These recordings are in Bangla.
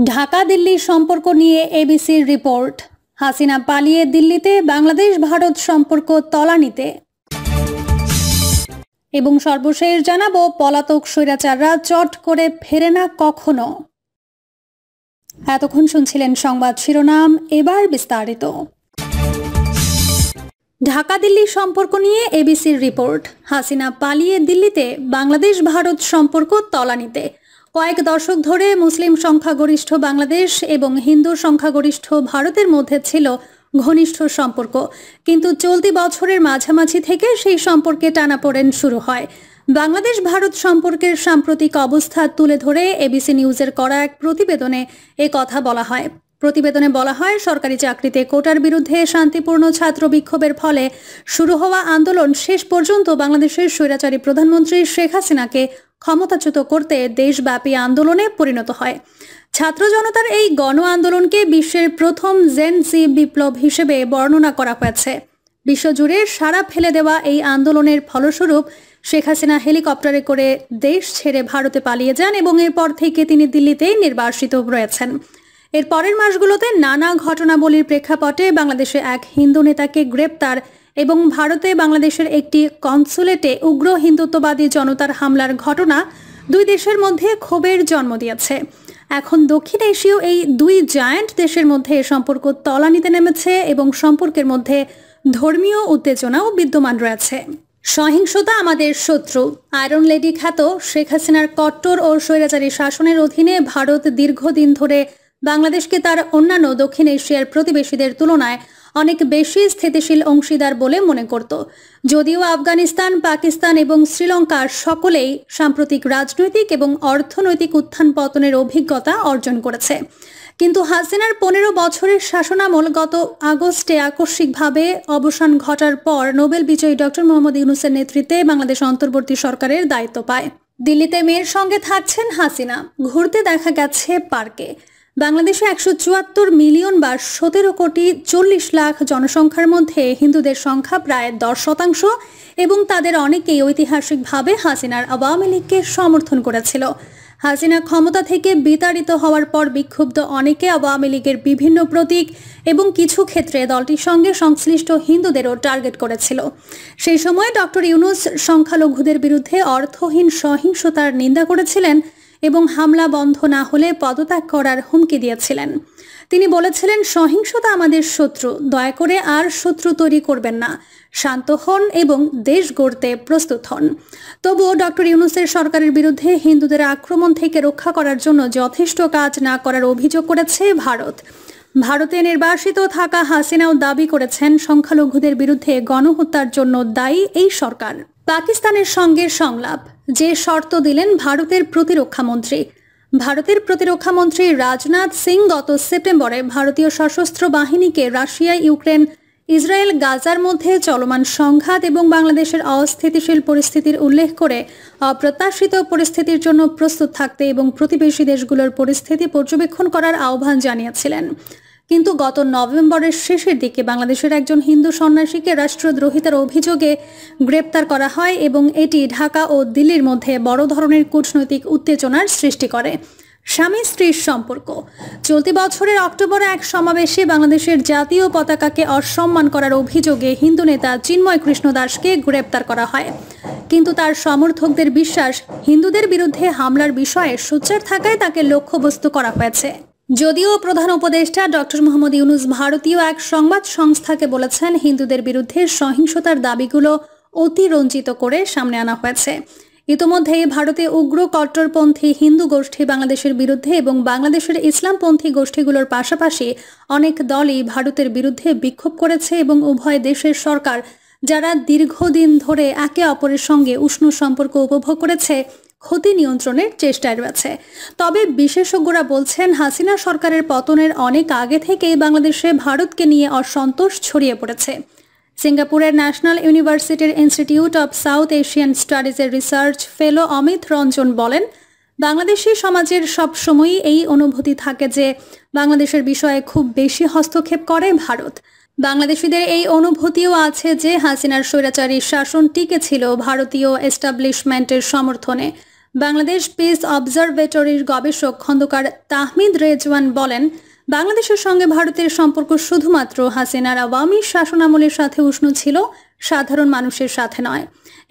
ঢাকা দিল্লি সম্পর্ক নিয়ে এবিসির রিপোর্ট। হাসিনা পালিয়ে দিল্লিতে, বাংলাদেশ ভারত সম্পর্ক তলানিতে। এবং সর্বশেষ জানাবো, পলাতক স্বৈরাচাররা চট করে ফেরে না কখনো। এতক্ষণ শুনছিলেন সংবাদ শিরোনাম, এবার বিস্তারিত। ঢাকা দিল্লি সম্পর্ক নিয়ে এবিসির রিপোর্ট। হাসিনা পালিয়ে দিল্লিতে, বাংলাদেশ ভারত সম্পর্ক তলানিতে। কয়েক দশক ধরে মুসলিম সংখ্যাগরিষ্ঠ বাংলাদেশ এবং হিন্দু সংখ্যাগরিষ্ঠ ভারতের মধ্যে ছিল ঘনিষ্ঠ সম্পর্ক, কিন্তু চলতি বছরের মাঝামাঝি থেকে সেই সম্পর্কে টানাপোড়েন শুরু হয়। বাংলাদেশ ভারত সম্পর্কের সাম্প্রতিক অবস্থা তুলে ধরে এবিসি নিউজের করা এক প্রতিবেদনে এ কথা বলা হয়। প্রতিবেদনে বলা হয়, সরকারি চাকরিতে কোটার বিরুদ্ধে শান্তিপূর্ণ ছাত্র বিক্ষোভের ফলে শুরু হওয়া আন্দোলন শেষ পর্যন্ত বাংলাদেশের স্বৈরাচারী প্রধানমন্ত্রী শেখ হাসিনাকে ক্ষমতাচ্যুত করতে দেশব্যাপী আন্দোলনে পরিণত হয়। ছাত্র জনতার এই গণ আন্দোলনকে বিশ্বের প্রথম জেন জি বিপ্লব হিসেবে বর্ণনা করা হয়েছে। বিশ্বজুড়ে সাড়া ফেলে দেওয়া এই আন্দোলনের ফলস্বরূপ শেখ হাসিনা হেলিকপ্টারে করে দেশ ছেড়ে ভারতে পালিয়ে যান এবং এরপর থেকে তিনি দিল্লিতেই নির্বাসিত রয়েছেন। এর পরের মাসগুলোতে নানা ঘটনাবলীর প্রেক্ষাপটে বাংলাদেশে এক হিন্দু নেতাকে গ্রেপ্তার এবং ভারতে বাংলাদেশের একটি কনসুলেটে উগ্র হিন্দুত্ববাদী জনতার হামলার ঘটনা দুই দেশের মধ্যে ক্ষোভের জন্ম দিয়েছে। এখন দক্ষিণ এশীয় এই দুই জায়ান্ট দেশের মধ্যে সম্পর্ক তলানিতে নেমেছে এবং সম্পর্কের মধ্যে ধর্মীয় উত্তেজনাও বিদ্যমান রয়েছে। সহিংসতা আমাদের শত্রু। আয়রন লেডি খ্যাত শেখ হাসিনার কট্টর ও স্বৈরাচারী শাসনের অধীনে ভারত দীর্ঘদিন ধরে বাংলাদেশকে তার অন্যান্য দক্ষিণ এশিয়ার প্রতিবেশীদের তুলনায় অনেক বেশি স্থিতিশীল অংশীদার বলে মনে করত। যদিও আফগানিস্তান, পাকিস্তান এবং শ্রীলঙ্কার সকলেই সাম্প্রতিক রাজনৈতিক এবং অর্থনৈতিক উত্থান পতনের অভিজ্ঞতা অর্জন করেছে, কিন্তু হাসিনার 15 বছরের শাসনামল গত আগস্টে আকস্মিকভাবে অবসান ঘটার পর নোবেল বিজয়ী ডক্টর মোহাম্মদ ইউনূসের নেতৃত্বে বাংলাদেশ অন্তর্বর্তী সরকারের দায়িত্ব পায়। দিল্লিতে মেয়ের সঙ্গে থাকছেন হাসিনা, ঘুরতে দেখা গেছে পার্কে। বাংলাদেশে 174 মিলিয়ন বা 17 কোটি 40 লাখ জনসংখ্যার মধ্যে হিন্দুদের সংখ্যা প্রায় 10% এবং তাদের অনেকেই ঐতিহাসিকভাবে হাসিনার আওয়ামী লীগকে সমর্থন করেছিল। হাসিনা ক্ষমতা থেকে বিতাড়িত হওয়ার পর বিক্ষুব্ধ অনেকে আওয়ামী লীগের বিভিন্ন প্রতীক এবং কিছু ক্ষেত্রে দলটির সঙ্গে সংশ্লিষ্ট হিন্দুদেরও টার্গেট করেছিল। সেই সময় ডক্টর ইউনূস সংখ্যালঘুদের বিরুদ্ধে অর্থহীন সহিংসতার নিন্দা করেছিলেন এবং হামলা বন্ধ না হলে পদত্যাগ করার হুমকি দিয়েছিলেন। তিনি বলেছিলেন, সহিংসতা আমাদের শত্রু, দয়া করে আর শত্রু তৈরি করবেন না, শান্ত হন এবং দেশ গড়তে প্রস্তুত হন। তবুও ডক্টর ইউনূসের সরকারের বিরুদ্ধে হিন্দুদের আক্রমণ থেকে রক্ষা করার জন্য যথেষ্ট কাজ না করার অভিযোগ করেছে ভারত। ভারতে নির্বাসিত থাকা হাসিনাও দাবি করেছেন, সংখ্যালঘুদের বিরুদ্ধে গণহত্যার জন্য দায়ী এই সরকার। পাকিস্তানের সঙ্গে সংলাপ, যে শর্ত দিলেন ভারতের প্রতিরক্ষামন্ত্রী। ভারতের প্রতিরক্ষামন্ত্রী রাজনাথ সিং গত সেপ্টেম্বরে ভারতীয় সশস্ত্র বাহিনীকে রাশিয়া, ইউক্রেন, ইসরায়েল, গাজার মধ্যে চলমান সংঘাত এবং বাংলাদেশের অস্থিতিশীল পরিস্থিতির উল্লেখ করে অপ্রত্যাশিত পরিস্থিতির জন্য প্রস্তুত থাকতে এবং প্রতিবেশী দেশগুলোর পরিস্থিতি পর্যবেক্ষণ করার আহ্বান জানিয়েছিলেন। কিন্তু গত নভেম্বরের শেষের দিকে বাংলাদেশের একজন হিন্দু সন্ন্যাসীকে রাষ্ট্রদ্রোহিতার অভিযোগে গ্রেপ্তার করা হয় এবং এটি ঢাকা ও দিল্লির মধ্যে বড় ধরনের কূটনৈতিক উত্তেজনার সৃষ্টি করে। স্বামী স্ত্রীর সম্পর্ক। চলতি বছরের অক্টোবরে এক সমাবেশে বাংলাদেশের জাতীয় পতাকাকে অসম্মান করার অভিযোগে হিন্দু নেতা চিন্ময় কৃষ্ণ দাসকে গ্রেপ্তার করা হয়, কিন্তু তার সমর্থকদের বিশ্বাস, হিন্দুদের বিরুদ্ধে হামলার বিষয়ে সোচ্চার থাকায় তাকে লক্ষ্যবস্তু করা হয়েছে। যদিও প্রধান উপদেষ্টা ডক্টর মোহাম্মদ ইউনূস ভারতীয় এক সংবাদ সংস্থাকে বলেছেন, হিন্দুদের বিরুদ্ধে সহিংসতার দাবিগুলো অতিরঞ্জিত করে সামনে আনা হয়েছে। ইতোমধ্যেই ভারতে উগ্র কট্টরপন্থী হিন্দু গোষ্ঠী বাংলাদেশের বিরুদ্ধে এবং বাংলাদেশের ইসলামপন্থী গোষ্ঠীগুলোর পাশাপাশি অনেক দলই ভারতের বিরুদ্ধে বিক্ষোভ করেছে এবং উভয় দেশের সরকার, যারা দীর্ঘদিন ধরে একে অপরের সঙ্গে উষ্ণ সম্পর্ক উপভোগ করেছে, ক্ষতি নিয়ন্ত্রণের চেষ্টায় রয়েছে। তবে বিশেষজ্ঞরা বলছেন, হাসিনা সরকারের পতনের অনেক আগে থেকেই বাংলাদেশে ভারতকে নিয়ে অসন্তোষ ছড়িয়ে পড়েছে। সিঙ্গাপুরের ন্যাশনাল ইউনিভার্সিটির ইনস্টিটিউট অব সাউথ এশিয়ান স্টাডিজের রিসার্চ ফেলো অমিত রঞ্জন বলেন, বাংলাদেশি সমাজের সবসময়ই এই অনুভূতি থাকে যে বাংলাদেশের বিষয়ে খুব বেশি হস্তক্ষেপ করে ভারত। বাংলাদেশিদের এই অনুভূতিও আছে যে হাসিনার স্বৈরাচারী শাসন টিকে ছিল ভারতীয় এস্টাবলিশমেন্টের সমর্থনে। বাংলাদেশ পিস অবজারভেটরির গবেষক খন্দকার তাহমিদ রেজওয়ান বলেন, বাংলাদেশের সঙ্গে ভারতের সম্পর্ক শুধুমাত্র হাসিনার আওয়ামী শাসনামলের সাথে উষ্ণ ছিল, সাধারণ মানুষের সাথে নয়।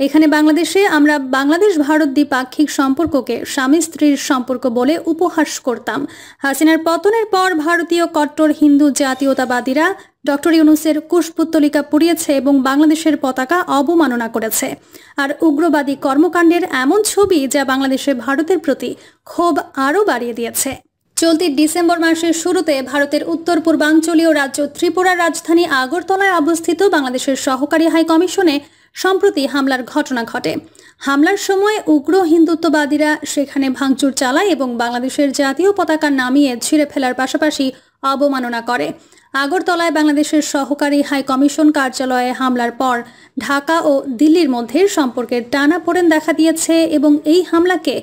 এখানে বাংলাদেশে আমরা বাংলাদেশ ভারত দ্বিপাক্ষিক সম্পর্ককে স্বামী স্ত্রীর সম্পর্ক বলে উপহাস করতাম। হাসিনার পতনের পর ভারতীয় কট্টর হিন্দু জাতীয়তাবাদীরা ডক্টর ইউনূসের কুশপুত্তলিকা পুড়িয়েছে এবং বাংলাদেশের পতাকা অবমাননা করেছে। আর উগ্রবাদী কর্মকাণ্ডের এমন ছবি যা বাংলাদেশে ভারতের প্রতি ক্ষোভ আরও বাড়িয়ে দিয়েছে। চলতি ডিসেম্বর মাসের শুরুতে ভারতের উত্তর পূর্বাঞ্চলীয় রাজ্য ত্রিপুরার রাজধানী আগরতলায় অবস্থিত বাংলাদেশের সহকারী হাই কমিশনে সম্প্রতি হামলার ঘটনা ঘটে। হামলার সময় উগ্র হিন্দুত্ববাদীরা সেখানে ভাঙচুর চালায় এবং বাংলাদেশের জাতীয় পতাকা নামিয়ে ছিঁড়ে ফেলার পাশাপাশি অবমাননা করে। আগরতলায় বাংলাদেশের সহকারী হাই কমিশন কার্যালয়ে হামলার পর ঢাকা ও দিল্লির মধ্যে সম্পর্কের টানাপোড়েন দেখা দিয়েছে এবং এই হামলাকে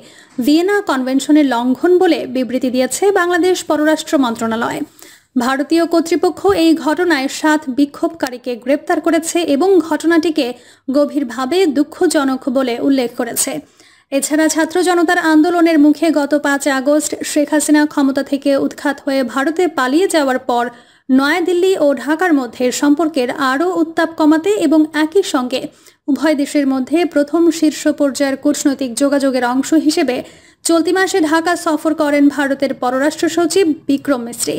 ভিয়েনা কনভেনশনের লঙ্ঘন বলে বিবৃতি দিয়েছে বাংলাদেশ পররাষ্ট্র মন্ত্রণালয়। ভারতীয় কর্তৃপক্ষ এই ঘটনায় 7 বিক্ষোভকারীকে গ্রেপ্তার করেছে এবং ঘটনাটিকে গভীরভাবে দুঃখজনক বলে উল্লেখ করেছে। এছাড়া ছাত্র জনতার আন্দোলনের মুখে গত 5 আগস্ট শেখ হাসিনা ক্ষমতা থেকে উৎখাত হয়ে ভারতে পালিয়ে যাওয়ার পর নয়াদিল্লি ও ঢাকার মধ্যে সম্পর্কের আরও উত্তাপ কমাতে এবং একই সঙ্গে উভয় দেশের মধ্যে প্রথম শীর্ষ পর্যায়ের কূটনৈতিক যোগাযোগের অংশ হিসেবে চলতি মাসে ঢাকা সফর করেন ভারতের পররাষ্ট্র সচিব বিক্রম মিশ্রি।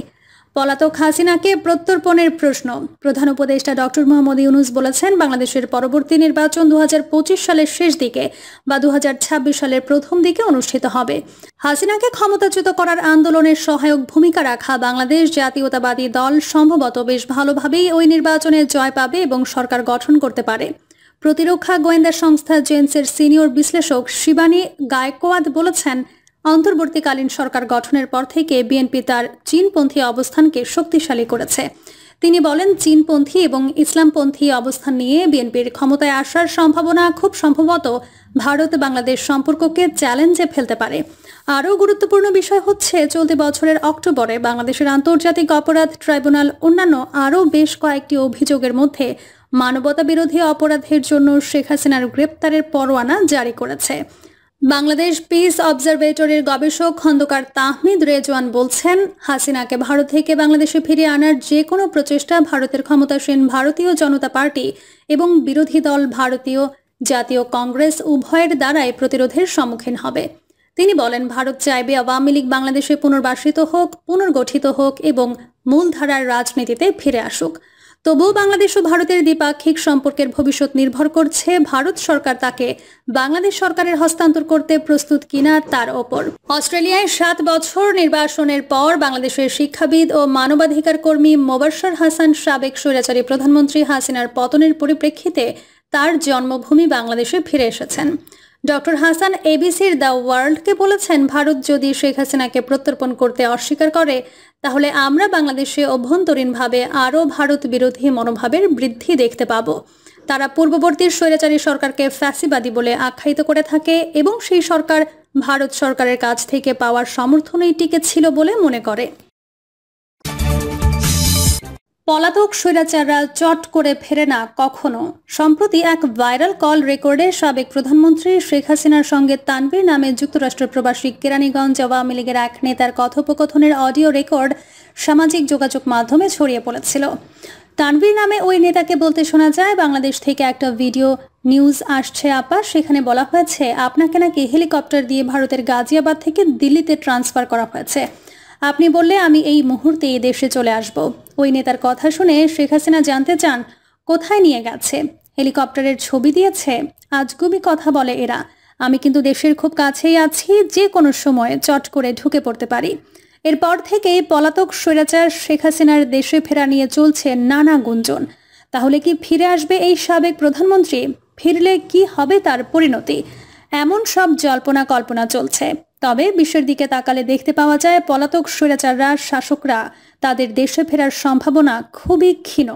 পলাতক হাসিনাকে প্রত্যর্পণের প্রশ্ন। প্রধান উপদেষ্টা ডক্টর মোহাম্মদ ইউনূস বলেছেন, বাংলাদেশের পরবর্তী নির্বাচন 2025 সালের শেষ দিকে বা 2026 সালের প্রথম দিকে অনুষ্ঠিত হবে। হাসিনাকে ক্ষমতাচ্যুত করার আন্দোলনের সহায়ক ভূমিকা রাখা বাংলাদেশ জাতীয়তাবাদী দল সম্ভবত বেশ ভালোভাবেই ওই নির্বাচনে জয় পাবে এবং সরকার গঠন করতে পারে। প্রতিরক্ষা গোয়েন্দা সংস্থা জেন্সের সিনিয়র বিশ্লেষক শিবানী গায়কোয়াদ বলেছেন, অন্তর্বর্তীকালীন সরকার গঠনের পর থেকে বিএনপি তার চীনপন্থী অবস্থানকে শক্তিশালী করেছে। তিনি বলেন, চীনপন্থী এবং ইসলামপন্থী অবস্থান নিয়ে বিএনপির ক্ষমতায় আসার সম্ভাবনা খুব সম্ভবত ভারত বাংলাদেশ সম্পর্ককে চ্যালেঞ্জে ফেলতে পারে। আরও গুরুত্বপূর্ণ বিষয় হচ্ছে, চলতি বছরের অক্টোবরে বাংলাদেশের আন্তর্জাতিক অপরাধ ট্রাইব্যুনাল অন্যান্য আরও বেশ কয়েকটি অভিযোগের মধ্যে মানবতাবিরোধী অপরাধের জন্য শেখ হাসিনার গ্রেপ্তারের পরোয়ানা জারি করেছে। বাংলাদেশ পিস অবজারভেটরির গবেষক খন্দকার তাহমিদ রেজওয়ান বলছেন, হাসিনাকে ভারত থেকে বাংলাদেশে ফিরিয়ে আনার যে কোনো প্রচেষ্টা ভারতের ক্ষমতাসীন ভারতীয় জনতা পার্টি এবং বিরোধী দল ভারতীয় জাতীয় কংগ্রেস উভয়ের দ্বারাই প্রতিরোধের সম্মুখীন হবে। তিনি বলেন, ভারত চাইবে আওয়ামী লীগ বাংলাদেশে পুনর্বাসিত হোক, পুনর্গঠিত হোক এবং মূলধারার রাজনীতিতে ফিরে আসুক। তবুও বাংলাদেশ ও ভারতের দ্বিপাক্ষিক সম্পর্কের ভবিষ্যৎ নির্ভর করছে ভারত সরকার তাকে বাংলাদেশ সরকারের হস্তান্তর করতে প্রস্তুত কিনা তার ওপর। অস্ট্রেলিয়ায় 7 বছর নির্বাসনের পর বাংলাদেশের শিক্ষাবিদ ও মানবাধিকার কর্মী মোবাশ্বের হাসান সাবেক স্বৈরাচারী প্রধানমন্ত্রী হাসিনার পতনের পরিপ্রেক্ষিতে তার জন্মভূমি বাংলাদেশে ফিরে এসেছেন। ডক্টর হাসান এবিসির দ্য ওয়ার্ল্ডকে বলেছেন, ভারত যদি শেখ হাসিনাকে প্রত্যর্পণ করতে অস্বীকার করে তাহলে আমরা বাংলাদেশে অভ্যন্তরীণভাবে আরও ভারত বিরোধী মনোভাবের বৃদ্ধি দেখতে পাব। তারা পূর্ববর্তী স্বৈরাচারী সরকারকে ফ্যাসিবাদী বলে আখ্যায়িত করে থাকে এবং সেই সরকার ভারত সরকারের কাছ থেকে পাওয়ার সমর্থনেই টিকে ছিল বলে মনে করে। পলাতক স্বৈরাচাররা চট করে ফেরে না কখনো। সম্প্রতি এক ভাইরাল কল রেকর্ডে সাবেক প্রধানমন্ত্রী শেখ হাসিনার সঙ্গে তানভীর নামে যুক্তরাষ্ট্র প্রবাসী কেরানীগঞ্জ আওয়ামী লীগের এক নেতার কথোপকথনের অডিও রেকর্ড সামাজিক যোগাযোগ মাধ্যমে ছড়িয়ে পড়েছিল। তানভীর নামে ওই নেতাকে বলতে শোনা যায়, বাংলাদেশ থেকে একটা ভিডিও নিউজ আসছে আপা, সেখানে বলা হয়েছে আপনাকে নাকি হেলিকপ্টার দিয়ে ভারতের গাজিয়াবাদ থেকে দিল্লিতে ট্রান্সফার করা হয়েছে। আপনি বললে আমি এই মুহূর্তে এই দেশে চলে আসব। ওই নেতার কথা শুনে শেখ হাসিনা জানতে চান, কোথায় নিয়ে গেছে? হেলিকপ্টারের ছবি দিয়েছে? আজগুবি কথা বলে এরা। আমি কিন্তু দেশের খুব কাছেই আছি, যে কোনো সময় চট করে ঢুকে পড়তে পারি। এরপর থেকেই পলাতক স্বৈরাচার শেখ হাসিনার দেশে ফেরা নিয়ে চলছে নানা গুঞ্জন। তাহলে কি ফিরে আসবে এই সাবেক প্রধানমন্ত্রী? ফিরলে কি হবে তার পরিণতি? এমন সব জল্পনা কল্পনা চলছে। তবে বিশ্বের দিকে তাকালে দেখতে পাওয়া যায়, পলাতক স্বৈরাচাররা শাসকরা তাদের দেশে ফেরার সম্ভাবনা খুবই ক্ষীণ।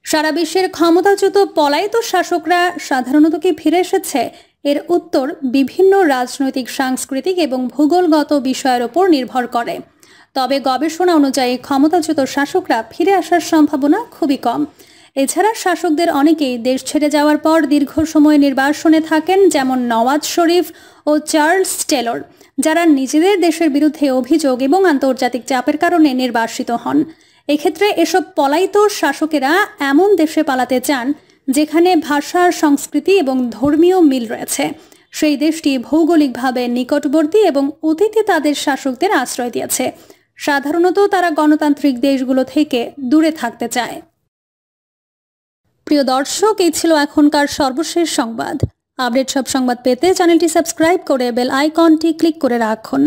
সারা বিশ্বের ক্ষমতাচ্যুত পলায়িত শাসকরা সাধারণত কি ফিরে এসেছে? এর উত্তর বিভিন্ন রাজনৈতিক, সাংস্কৃতিক এবং ভূগোলগত বিষয়ের ওপর নির্ভর করে। তবে গবেষণা অনুযায়ী ক্ষমতাচ্যুত শাসকরা ফিরে আসার সম্ভাবনা খুবই কম। এছাড়া শাসকদের অনেকেই দেশ ছেড়ে যাওয়ার পর দীর্ঘ সময় নির্বাসনে থাকেন, যেমন নওয়াজ শরীফ ও চার্লস টেলর, যারা নিজেদের দেশের বিরুদ্ধে অভিযোগ এবং আন্তর্জাতিক চাপের কারণে নির্বাসিত হন। এক্ষেত্রে এসব পলায়িত শাসকেরা এমন দেশে পালাতে চান যেখানে ভাষা, সংস্কৃতি এবং ধর্মীয় মিল রয়েছে। সেই দেশটি ভৌগোলিকভাবে নিকটবর্তী এবং অতীতে তাদের শাসকদের আশ্রয় দিয়েছে। সাধারণত তারা গণতান্ত্রিক দেশগুলো থেকে দূরে থাকতে চায়। প্রিয় দর্শক, এই ছিল এখনকার সর্বশেষ সংবাদ। আপডেট সব সংবাদ পেতে চ্যানেলটি সাবস্ক্রাইব করে বেল আইকনটি ক্লিক করে রাখুন।